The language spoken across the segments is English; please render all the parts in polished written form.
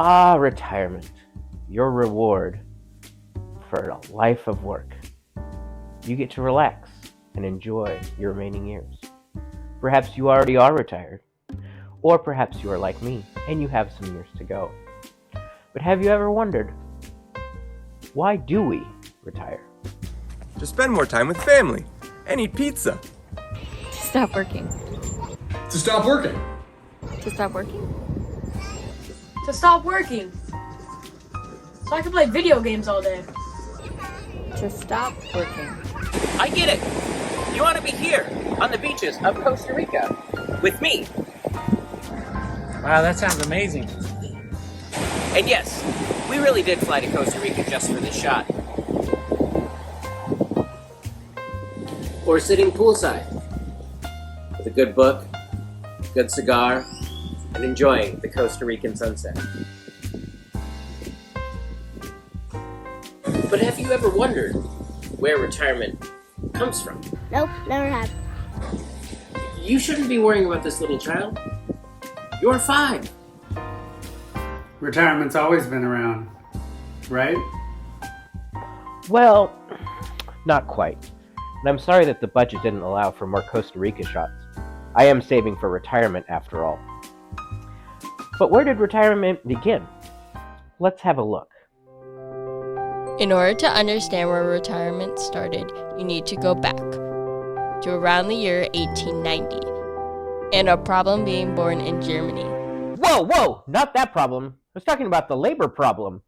Ah, retirement. Your reward for a life of work. You get to relax and enjoy your remaining years. Perhaps you already are retired, or perhaps you are like me and you have some years to go. But have you ever wondered, why do we retire? To spend more time with family and eat pizza. To stop working. To stop working. To stop working? To stop working. So I can play video games all day. To stop working. I get it. You want to be here on the beaches of Costa Rica with me. Wow, that sounds amazing. And yes, we really did fly to Costa Rica just for this shot. Or sitting poolside with a good book, good cigar, and enjoying the Costa Rican sunset. But have you ever wondered where retirement comes from? Nope, never have. You shouldn't be worrying about this little child. You're 5. Retirement's always been around, right? Well, not quite. And I'm sorry that the budget didn't allow for more Costa Rica shots. I am saving for retirement after all. But where did retirement begin? Let's have a look. In order to understand where retirement started, you need to go back to around the year 1890 and a problem being born in Germany. Whoa, not that problem. I was talking about the labor problem.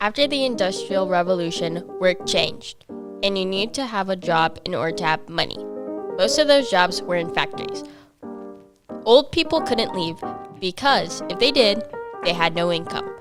After the Industrial Revolution, work changed, and you need to have a job in order to have money. Most of those jobs were in factories. Old people couldn't leave because if they did, they had no income.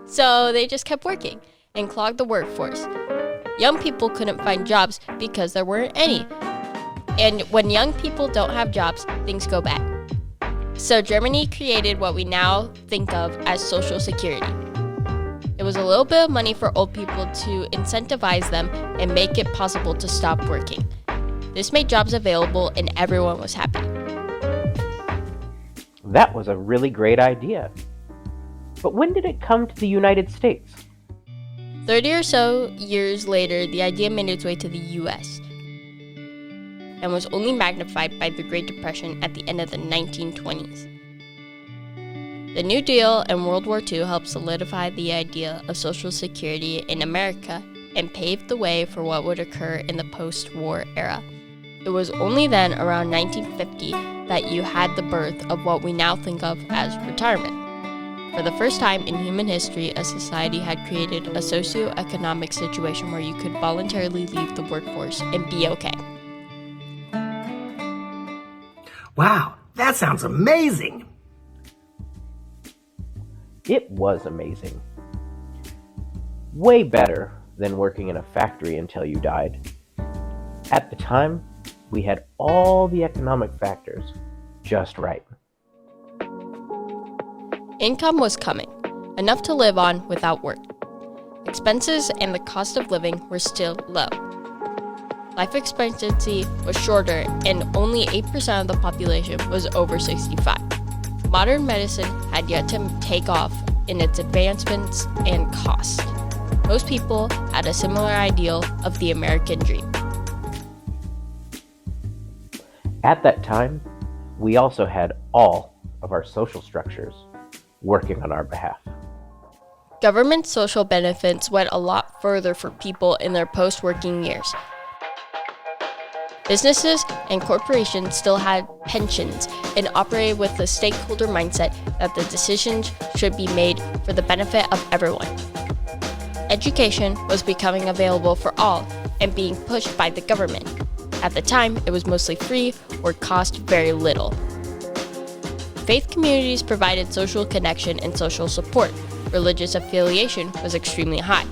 So they just kept working and clogged the workforce. Young people couldn't find jobs because there weren't any. And when young people don't have jobs, things go bad. So Germany created what we now think of as Social Security. It was a little bit of money for old people to incentivize them and make it possible to stop working. This made jobs available and everyone was happy. That was a really great idea. But when did it come to the United States? 30 or so years later, the idea made its way to the US and was only magnified by the Great Depression at the end of the 1920s. The New Deal and World War II helped solidify the idea of Social Security in America and paved the way for what would occur in the post-war era. It was only then, around 1950, that you had the birth of what we now think of as retirement. For the first time in human history, a society had created a socio-economic situation where you could voluntarily leave the workforce and be okay. Wow, that sounds amazing! It was amazing. Way better than working in a factory until you died. At the time, we had all the economic factors just right. Income was coming, enough to live on without work. Expenses and the cost of living were still low. Life expectancy was shorter and only 8% of the population was over 65. Modern medicine had yet to take off in its advancements and cost. Most people had a similar ideal of the American dream. At that time, we also had all of our social structures working on our behalf. Government social benefits went a lot further for people in their post-working years. Businesses and corporations still had pensions and operated with the stakeholder mindset that the decisions should be made for the benefit of everyone. Education was becoming available for all and being pushed by the government. At the time, it was mostly free or cost very little. Faith communities provided social connection and social support. Religious affiliation was extremely high.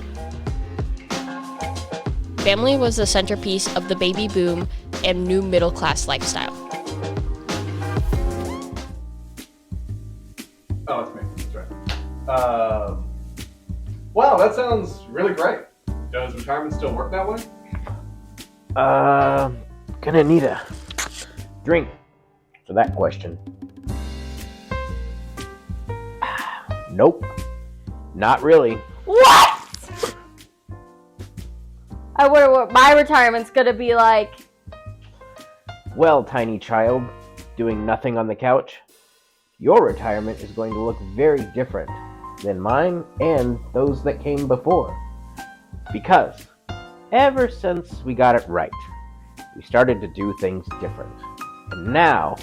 Family was the centerpiece of the baby boom and new middle-class lifestyle. Oh, it's me. That's right. Wow, that sounds really great. Does retirement still work that way? Gonna need a drink for that question. Nope. Not really. What? I wonder what my retirement's gonna be like. Well, tiny child, doing nothing on the couch, your retirement is going to look very different than mine and those that came before. Because ever since we got it right, we started to do things different. And now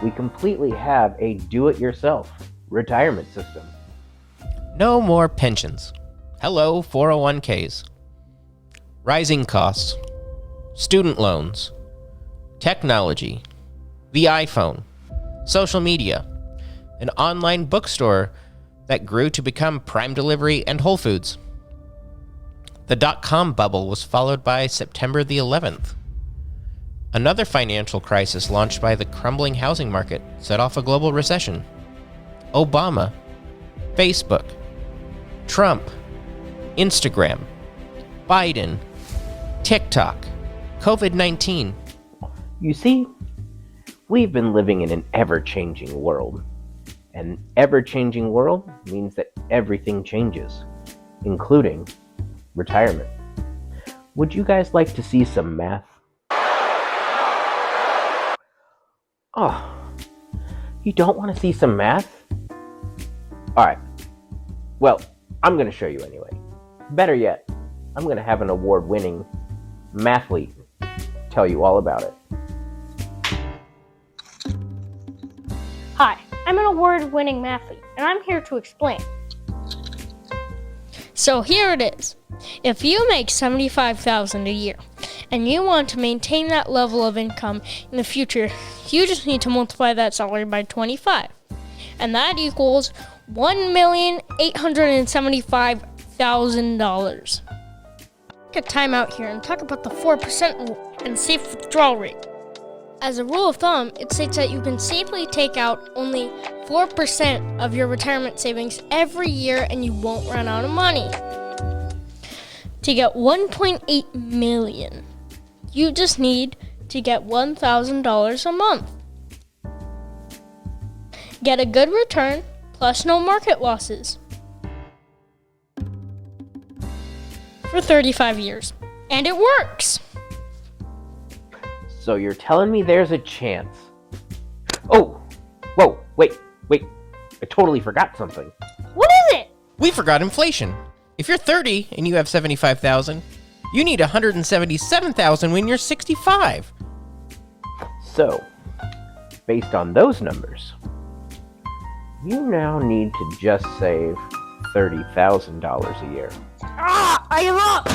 we completely have a do-it-yourself retirement system. No more pensions. Hello, 401ks. Rising costs. Student loans. Technology. The iPhone. Social media. An online bookstore that grew to become Prime Delivery and Whole Foods. The dot-com bubble was followed by September the 11th. Another financial crisis launched by the crumbling housing market set off a global recession. Obama. Facebook. Trump. Instagram. Biden. TikTok. COVID-19. You see, we've been living in an ever-changing world. An ever-changing world means that everything changes, including retirement. Would you guys like to see some math? Oh, you don't want to see some math? Alright, well, I'm going to show you anyway. Better yet, I'm going to have an award-winning mathlete tell you all about it. Hi, I'm an award-winning mathlete, and I'm here to explain. So here it is. If you make $75,000 a year, and you want to maintain that level of income in the future, you just need to multiply that salary by 25. And that equals $1,875,000. Take a time out here and talk about the 4% rule and safe withdrawal rate. As a rule of thumb, it states that you can safely take out only 4% of your retirement savings every year and you won't run out of money. To get $1.8 million, you just need to get $1,000 a month. Get a good return, plus no market losses. For 35 years. And it works! So you're telling me there's a chance? Oh! Whoa, wait. I totally forgot something. What is it? We forgot inflation. If you're 30 and you have $75,000, you need $177,000 when you're 65. So, based on those numbers, you now need to just save $30,000 a year. I am up!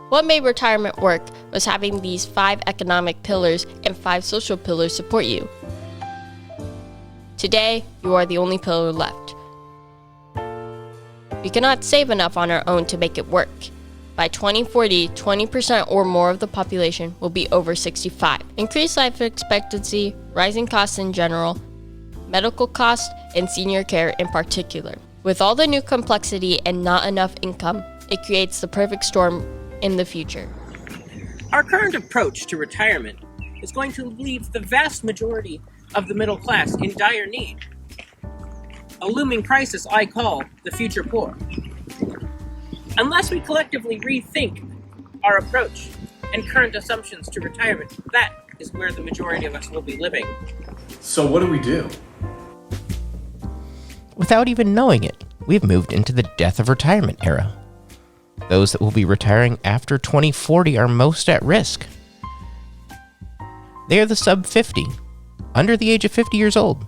What made retirement work was having these 5 economic pillars and 5 social pillars support you. Today, you are the only pillar left. We cannot save enough on our own to make it work. By 2040, 20% or more of the population will be over 65. Increased life expectancy, rising costs in general, medical costs, and senior care in particular. With all the new complexity and not enough income, it creates the perfect storm in the future. Our current approach to retirement is going to leave the vast majority of the middle class in dire need. A looming crisis I call the future poor. Unless we collectively rethink our approach and current assumptions to retirement, that is where the majority of us will be living. So what do we do? Without even knowing it, we've moved into the death of retirement era. Those that will be retiring after 2040 are most at risk. They are the sub 50, under the age of 50 years old,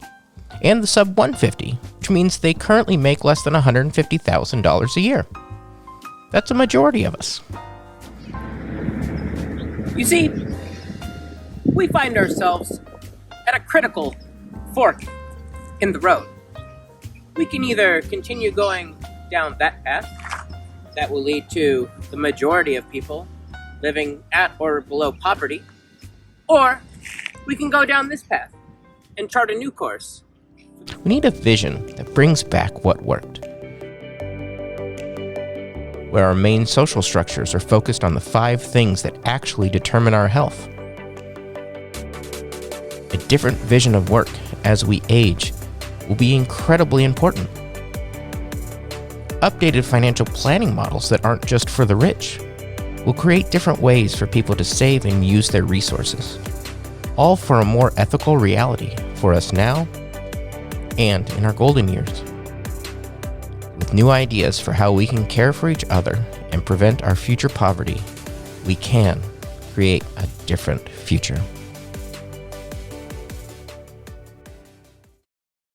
and the sub 150, which means they currently make less than $150,000 a year. That's a majority of us. You see, we find ourselves at a critical fork in the road. We can either continue going down that path that will lead to the majority of people living at or below poverty, or we can go down this path and chart a new course. We need a vision that brings back what worked, where our main social structures are focused on the 5 things that actually determine our health. A different vision of work as we age will be incredibly important. updated financial planning models that aren't just for the rich. We'll create different ways for people to save and use their resources, all for a more ethical reality for us now and in our golden years. With new ideas for how we can care for each other and prevent our future poverty, we can create a different future.